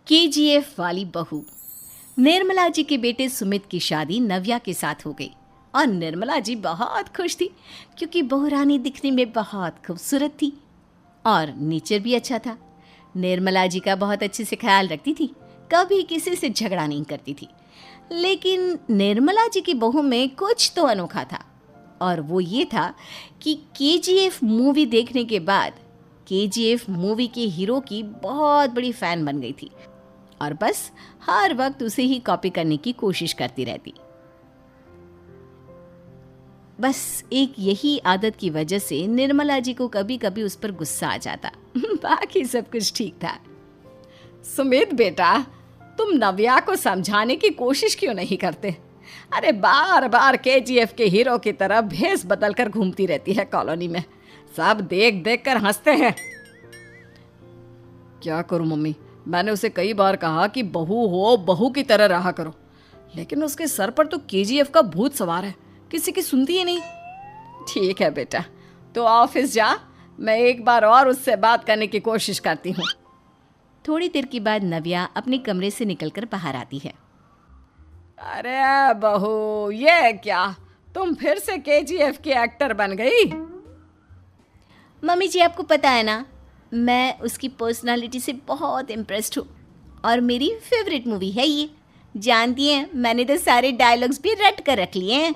KGF वाली बहू। निर्मला जी के बेटे सुमित की शादी नव्या के साथ हो गई और निर्मला जी बहुत खुश थी क्योंकि बहू रानी दिखने में बहुत खूबसूरत थी और नेचर भी अच्छा था। निर्मला जी का बहुत अच्छे से ख्याल रखती थी, कभी किसी से झगड़ा नहीं करती थी। लेकिन निर्मला जी की बहू में कुछ तो अनोखा था और वो ये था कि केजीएफ मूवी देखने के बाद केजीएफ मूवी के हीरो की बहुत बड़ी फ़ैन बन गई थी और बस हर वक्त उसे ही कॉपी करने की कोशिश करती रहती। बस एक यही आदत की वजह से निर्मला जी को कभी कभी उस पर गुस्सा आ जाता। बाकी सब कुछ ठीक था। सुमित बेटा, तुम नव्या को समझाने की कोशिश क्यों नहीं करते? अरे बार बार केजीएफ के हीरो की तरह भेस बदलकर घूमती रहती है कॉलोनी में। सब देख देख कर हंसते हैं। क्या करूं मम्मी, मैंने उसे कई बार कहा कि बहू हो, बहू की तरह रहा करो, लेकिन उसके सर पर तो केजीएफ का भूत सवार है, किसी की सुनती ही नहीं। ठीक है बेटा, तो ऑफिस जा, मैं एक बार और उससे बात करने की कोशिश करती हूँ। थोड़ी देर के बाद नव्या अपने कमरे से निकलकर बाहर आती है। अरे बहू, ये क्या, तुम फिर से केजीएफ की एक्टर बन गई? मम्मी जी, आपको पता है ना, मैं उसकी पर्सनालिटी से बहुत इम्प्रेस्ड हूँ और मेरी फेवरेट मूवी है ये। जानती हैं, मैंने तो सारे डायलॉग्स भी रट कर रख लिए हैं।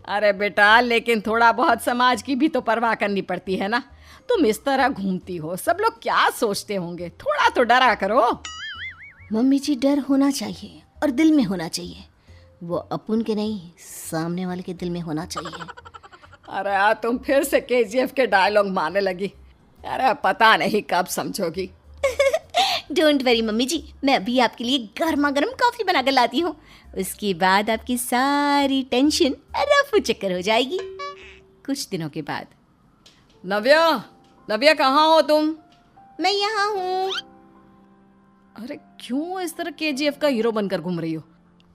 अरे बेटा, लेकिन थोड़ा बहुत समाज की भी तो परवाह करनी पड़ती है ना। तुम इस तरह घूमती हो, सब लोग क्या सोचते होंगे, थोड़ा तो डरा करो। मम्मी जी, डर होना चाहिए और दिल में होना चाहिए। वो अपन के नहीं, सामने वाले के दिल में होना चाहिए। अरे तुम फिर से केजीएफ के डायलॉग मारने लगी। अरे पता नहीं कब समझोगी। डोंट वरी मम्मी जी, मैं अभी आपके लिए गर्मा गर्म कॉफ़ी बना कर लाती हूँ। उसके बाद आपकी सारी टेंशन रफू चक्कर हो जाएगी। कुछ दिनों के बाद। नव्या, नव्या कहाँ हो तुम? मैं यहाँ हूँ। अरे क्यों इस तरह केजीएफ का हीरो बनकर घूम रही हो?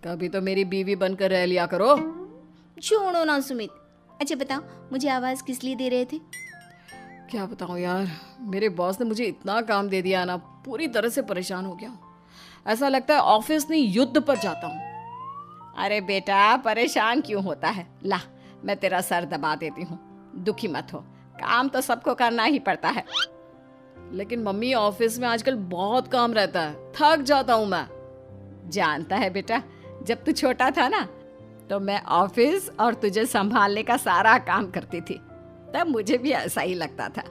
कभी तो मेरी बीवी बनकर रह लिया करो। छोड़ो ना सुमित। अच्छा बताओ, मुझे आवाज़ किस लिए दे रहे थे? क्या बताऊँ यार, मेरे बॉस ने मुझे इतना काम दे दिया ना, पूरी तरह से परेशान हो गया हूँ। ऐसा लगता है ऑफिस नहीं, युद्ध पर जाता हूँ। अरे बेटा, परेशान क्यों होता है? ला, मैं तेरा सर दबा देती हूँ, दुखी मत हो। काम तो सबको करना ही पड़ता है। लेकिन मम्मी, ऑफिस में आजकल बहुत काम रहता है, थक जाता हूँ मैं। जानता है बेटा, जब तू छोटा था ना, तो मैं ऑफिस और तुझे संभालने का सारा काम करती थी, तब मुझे भी ऐसा ही लगता था।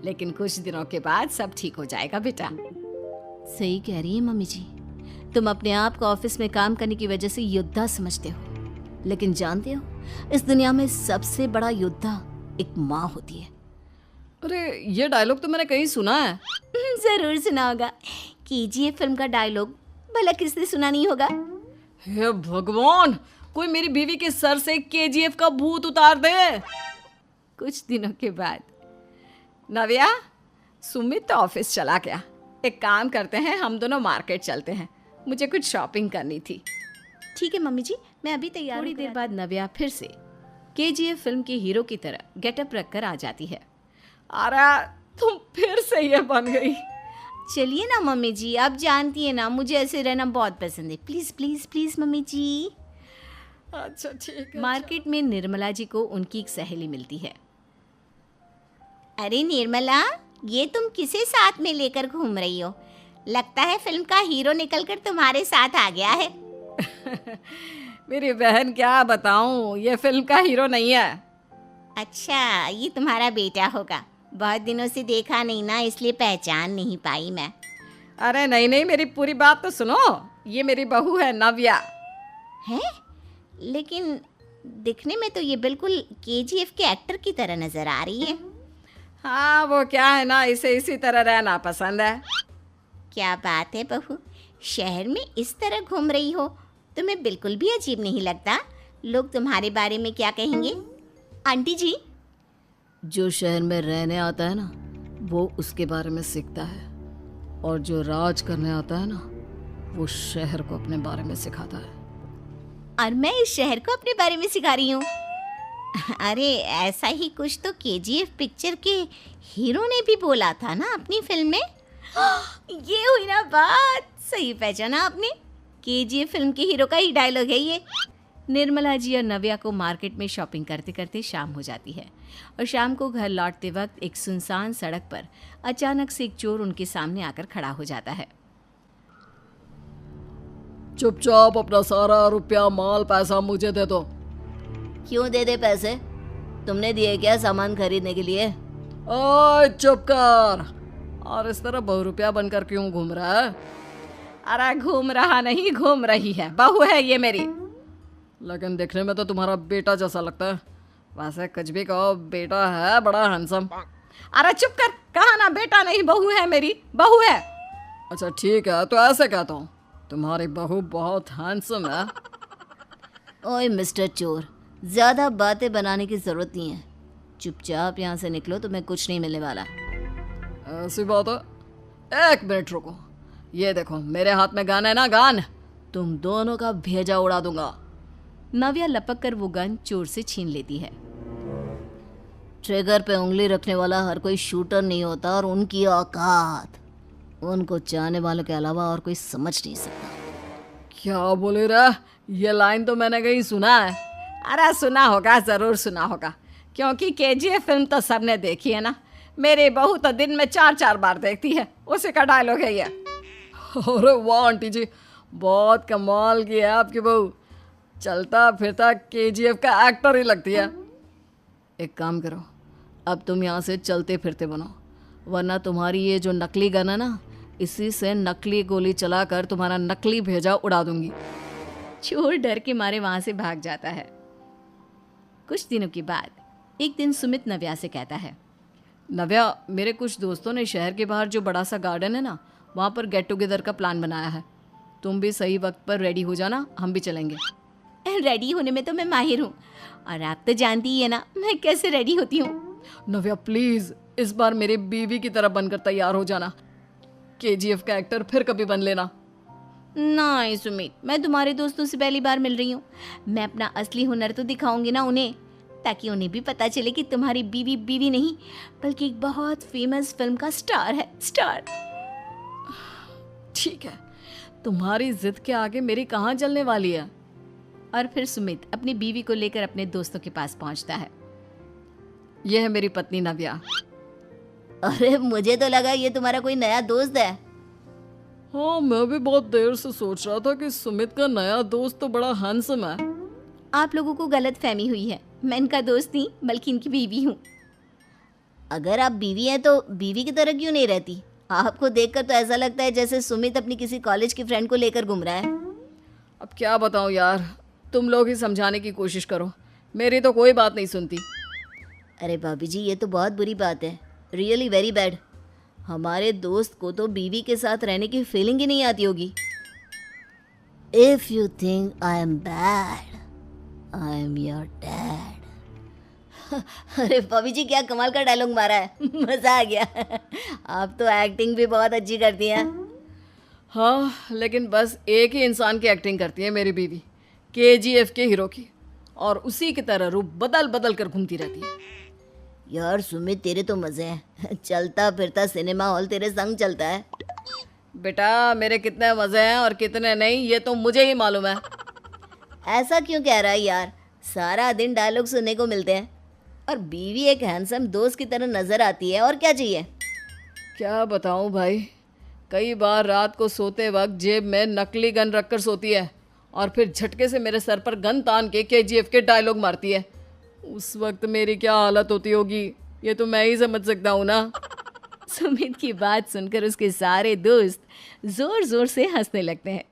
लेकिन कुछ दिनों के बाद सब ठीक हो जाएगा बेटा। सही कह रही है मम्मी जी, तुम अपने आप को ऑफिस में काम करने की वजह से योद्धा समझते हो, लेकिन जानते हो, इस दुनिया में सबसे बड़ा योद्धा एक माँ होती है। अरे ये डायलॉग तो मैंने कहीं सुना है। जरूर सुना होगा। केजीएफ फिल्म का डायलॉग भला किसने सुना नहीं होगा? हे भगवान, कोई मेरी बीवी के सर से केजीएफ का भूत उतार दे। कुछ दिनों के बाद। नव्या, सुमित तो ऑफिस चला गया। एक काम करते हैं, हम दोनों मार्केट चलते हैं, मुझे कुछ शॉपिंग करनी थी। ठीक है मम्मी जी, मैं अभी तैयार हूँ। थोड़ी देर बाद नव्या फिर से केजीएफ फिल्म के हीरो की तरह गेटअप रखकर आ जाती है। अरे तुम फिर से ये बन गई। चलिए ना मम्मी जी, आप जानती है ना, मुझे ऐसे रहना बहुत पसंद है। प्लीज प्लीज प्लीज मम्मी जी। अच्छा ठीक है। मार्केट में निर्मला जी को उनकी एक सहेली मिलती है। अरे निर्मला, ये तुम किसे साथ में लेकर घूम रही हो? लगता है फिल्म का हीरो निकलकर तुम्हारे साथ आ गया है। मेरी बहन, क्या बताऊं, ये फिल्म का हीरो नहीं है। अच्छा, ये तुम्हारा बेटा होगा। बहुत दिनों से देखा नहीं ना, इसलिए पहचान नहीं पाई मैं। अरे नहीं नहीं, मेरी पूरी बात तो सुनो। ये मेरी बहू है नव्या। हैं? लेकिन दिखने में तो ये बिल्कुल केजीएफ के एक्टर की तरह नजर आ रही है। हाँ, वो क्या है ना, इसे इसी तरह रहना पसंद है। क्या बात है बहू, शहर में इस तरह घूम रही हो, तुम्हें बिल्कुल भी अजीब नहीं लगता? लोग तुम्हारे बारे में क्या कहेंगे? आंटी जी, जो शहर में रहने आता है ना, वो उसके बारे में सीखता है, और जो राज करने आता है ना, वो शहर को अपने बारे में सिखाता है। और मैं इस शहर को अपने बारे में सिखा रही हूँ। अरे ऐसा ही कुछ तो केजीएफ पिक्चर के हीरो ने भी बोला था ना अपनी फिल्म में। ये हुई ना बात, सही पहचाना आपने, केजीएफ फिल्म के हीरो का ही डायलॉग है ये। निर्मला जी और नव्या को मार्केट में शॉपिंग करते करते शाम हो जाती है और शाम को घर लौटते वक्त एक सुनसान सड़क पर अचानक से एक चोर उनके सामने आकर खड़ा हो जाता है। चुपचाप अपना सारा रुपया माल पैसा मुझे दे दो। क्यों दे दे पैसे? तुमने दिए क्या सामान खरीदने के लिए? ओए चुप कर। और इस तरह बहुरुपया बनकर क्यों घूम रहा है? अरे घूम रहा नहीं, घूम रही है, बहू है ये मेरी। लेकिन देखने में तो तुम्हारा बेटा जैसा लगता है। वैसे कुछ भी कहो, बेटा है बड़ा हैंडसम। अरे चुप कर, कहा ना बेटा नहीं बहू है मेरी, बहू है। अच्छा ठीक है, तो ऐसे कहता हूँ, तुम्हारी बहू बहुत हैंडसम है। ओए मिस्टर चोर, ज़्यादा बातें बनाने की ज़रूरत नहीं है, चुपचाप यहाँ से निकलो, तुम्हें कुछ नहीं मिलने वाला। ऐसी बात है? एक मिनट रुको, ये देखो मेरे हाथ में गन है ना, गन, तुम दोनों का भेजा उड़ा दूंगा। नव्या लपक कर वो गन चोर से छीन लेती है। ट्रिगर पे उंगली रखने वाला हर कोई शूटर नहीं होता, और उनकी औकात उनको चाहने वालों के अलावा और कोई समझ नहीं सकता। क्या बोले रे? ये लाइन तो मैंने कहीं सुना है। अरे सुना होगा, ज़रूर सुना होगा, क्योंकि केजीएफ फिल्म तो सबने देखी है ना। मेरी बहू तो दिन में 4-4 बार देखती है, उसी का डायलॉग है ये। अरे वाह आंटी जी, बहुत कमाल की है आपकी बहू। चलता फिरता केजीएफ का एक्टर ही लगती है। एक काम करो, अब तुम यहाँ से चलते फिरते बनो, वरना तुम्हारी ये जो नकली गन है ना, इसी से नकली गोली चलाकर तुम्हारा नकली भेजा उड़ा दूंगी। चोर डर के मारे वहां से भाग जाता है। कुछ दिनों के बाद एक दिन सुमित नव्या से कहता है, नव्या, मेरे कुछ दोस्तों ने शहर के बाहर जो बड़ा सा गार्डन है ना, वहाँ पर गेट टुगेदर का प्लान बनाया है। तुम भी सही वक्त पर रेडी हो जाना, हम भी चलेंगे। रेडी होने में तो मैं माहिर हूँ, और आप तो जानती ही है ना मैं कैसे रेडी होती हूँ। नव्या प्लीज, इस बार मेरी बीवी की तरह बनकर तैयार हो जाना। केजीएफ का एक्टर फिर कभी बन लेना। नहीं सुमित, मैं तुम्हारे दोस्तों से पहली बार मिल रही हूँ, मैं अपना असली हुनर तो दिखाऊंगी ना उन्हें, ताकि उन्हें भी पता चले कि तुम्हारी बीवी बीवी नहीं बल्कि एक बहुत फेमस फिल्म का स्टार है, स्टार। ठीक है, तुम्हारी जिद के आगे मेरी कहाँ जलने वाली है। और फिर सुमित अपनी बीवी को लेकर अपने दोस्तों के पास पहुंचता है। यह है मेरी पत्नी नव्या। अरे मुझे तो लगा ये तुम्हारा कोई नया दोस्त है। हाँ, मैं भी बहुत देर से सोच रहा था कि सुमित का नया दोस्त तो बड़ा हैंडसम है। आप लोगों को गलत फहमी हुई है, मैं इनका दोस्त नहीं बल्कि इनकी बीवी हूँ। अगर आप बीवी हैं तो बीवी की तरह क्यों नहीं रहती? आपको देखकर तो ऐसा लगता है जैसे सुमित अपनी किसी कॉलेज की फ्रेंड को लेकर घूम रहा है। अब क्या बताऊँ यार, तुम लोग ही समझाने की कोशिश करो, मेरी तो कोई बात नहीं सुनती। अरे भाभी जी, ये तो बहुत बुरी बात है, रियली वेरी बैड। हमारे दोस्त को तो बीवी के साथ रहने की फीलिंग ही नहीं आती होगी। If you think I am bad, I am your dad. अरे भाभी जी, क्या कमाल का डायलॉग मारा है, मजा आ गया। आप तो एक्टिंग भी बहुत अच्छी करती हैं। हाँ, लेकिन बस एक ही इंसान की एक्टिंग करती है मेरी बीवी, केजीएफ के हीरो की, और उसी की तरह रूप बदल बदल कर घूमती रहती है। यार सुमित, तेरे तो मजे हैं, चलता फिरता सिनेमा हॉल तेरे संग चलता है। बेटा, मेरे कितने मजे हैं और कितने नहीं ये तो मुझे ही मालूम है। ऐसा क्यों कह रहा है यार, सारा दिन डायलॉग सुनने को मिलते हैं, और बीवी एक हैंडसम दोस्त की तरह नजर आती है, और क्या चाहिए। क्या बताऊं भाई, कई बार रात को सोते वक्त जेब में नकली गन रखकर सोती है और फिर झटके से मेरे सर पर गन तान के केजीएफ के डायलॉग मारती है। उस वक्त मेरी क्या हालत होती होगी ये तो मैं ही समझ सकता हूँ ना। सुमित की बात सुनकर उसके सारे दोस्त जोर जोर से हंसने लगते हैं।